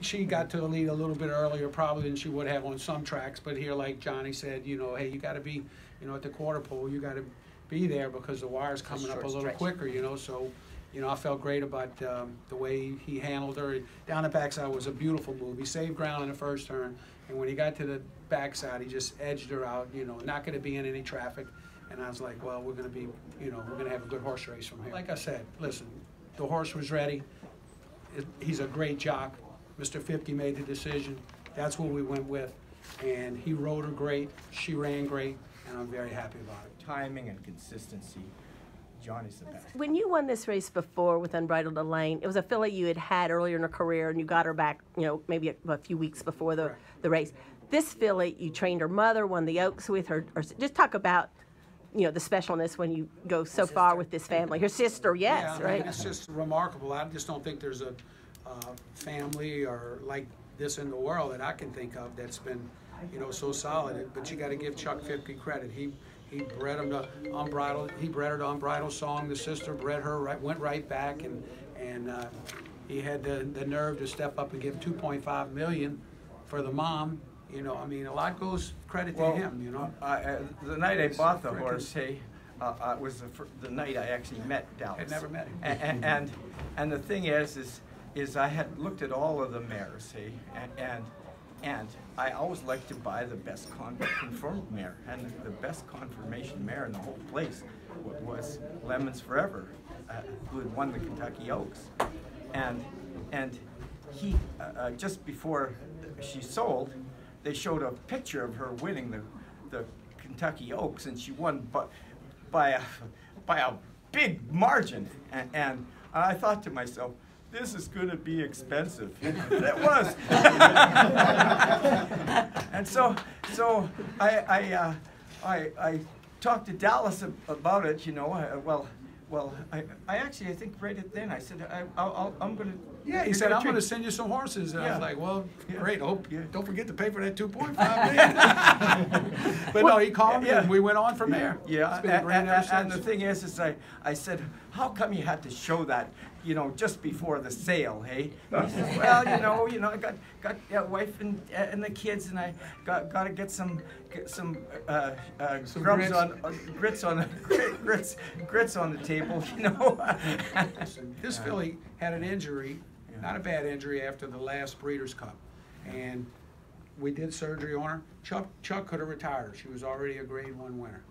She got to the lead a little bit earlier probably than she would have on some tracks, but here, like Johnny said, you know, hey, you got to be, you know, at the quarter pole, you got to be there because the wire's coming up a little quicker, you know. So, you know, I felt great about the way he handled her. Down the backside was a beautiful move. He saved ground in the first turn, and when he got to the backside, he just edged her out, you know, not going to be in any traffic. And I was like, well, we're going to be, you know, we're going to have a good horse race from here. Like I said, listen, the horse was ready. He's a great jock. Mr. Fipke made the decision. That's what we went with. And he rode her great. She ran great. And I'm very happy about it. Timing and consistency. Johnny's the best. When you won this race before with Unbridled Elaine, it was a filly you had earlier in her career, and you got her back, you know, maybe a few weeks before the race. This filly, you trained her mother, won the Oaks with her. Just talk about, you know, the specialness when you go so far with this family. Her sister, yes, yeah, right? I mean, it's just remarkable. I just don't think there's a family or like this in the world that I can think of that's been, you know, so solid. But you got to give Chuck Fipke credit. He bred him to Unbridled. He bred her to Unbridled Song. The sister bred her went right back, and he had the nerve to step up and give $2.5 million for the mom. You know, I mean, a lot goes credit to him. You know, the night I bought the horse, hey, was the night I actually met Dallas. I'd never met him. And the thing is I had looked at all of the mares, hey, and I always liked to buy the best confirmed mare, and the best confirmation mare in the whole place was Lemons Forever, who had won the Kentucky Oaks, and he just before she sold, they showed a picture of her winning the Kentucky Oaks, and she won by a big margin, and I thought to myself, this is going to be expensive. It was. And so I talked to Dallas about it, you know. I actually, I think right then I said, I'm going to. Yeah, he said, I'm going to send you some horses. And I was like, well, great. Don't forget to pay for that $2.5 million. But no, he called me, and we went on from there. Yeah, and the thing is I said, how come you had to show that, you know, just before the sale, hey? He says, well, you know, I got a wife and the kids, and I got to get some grits on the table, you know. This filly had an injury, not a bad injury, after the last Breeders' Cup, and we did surgery on her. Chuck could have retired her. She was already a Grade 1 winner,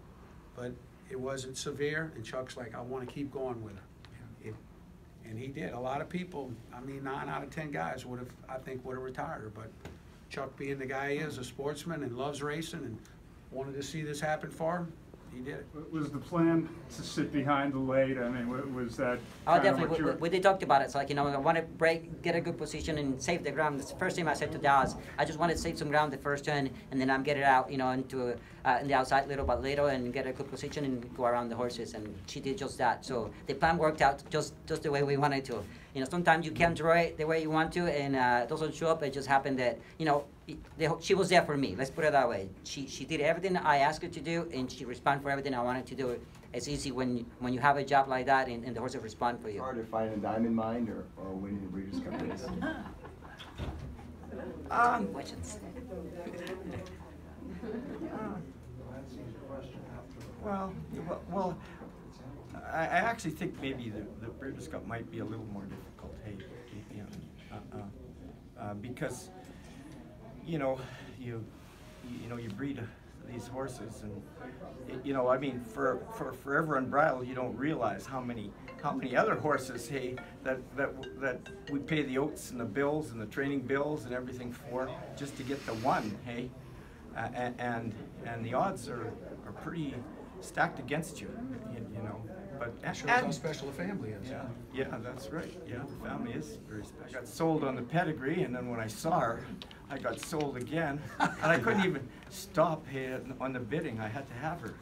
but it wasn't severe, and Chuck's like, I want to keep going with her. And he did. A lot of people, I mean, 9 out of 10 guys would have, I think, would have retired her. But Chuck, being the guy he is, a sportsman and loves racing and wanted to see this happen for him, he did it. Was the plan to sit behind the late? I mean, was that? Oh, definitely. We did talk about it. So, like, you know, I want to get a good position and save the ground. That's the first thing I said to Dallas. I just wanted to save some ground the first turn, and then I'm get it out, you know, into in the outside little by little, and get a good position and go around the horses. And she did just that. So the plan worked out just the way we wanted to. You know, sometimes you can't draw it the way you want to, and it doesn't show up. It just happened that, you know, she was there for me. Let's put it that way. She did everything I asked her to do, and she responded for everything I wanted to do. It's easy when you have a job like that, and the horses respond for you. It's hard to find a diamond mine or winning the Breeders' Cup race. Questions. Well, I actually think maybe the Breeders' Cup might be a little more difficult, hey, you know, because you know you breed these horses, and you know, I mean, for Forever Unbridled, you don't realize how many other horses, hey, that we pay the oats and the bills and the training bills and everything for just to get the one, hey, and the odds are pretty stacked against you, you know. But That shows how special the family is. Yeah, that's right. Yeah, the family is very special. I got sold on the pedigree, and then when I saw her, I got sold again, and I couldn't even stop on the bidding. I had to have her.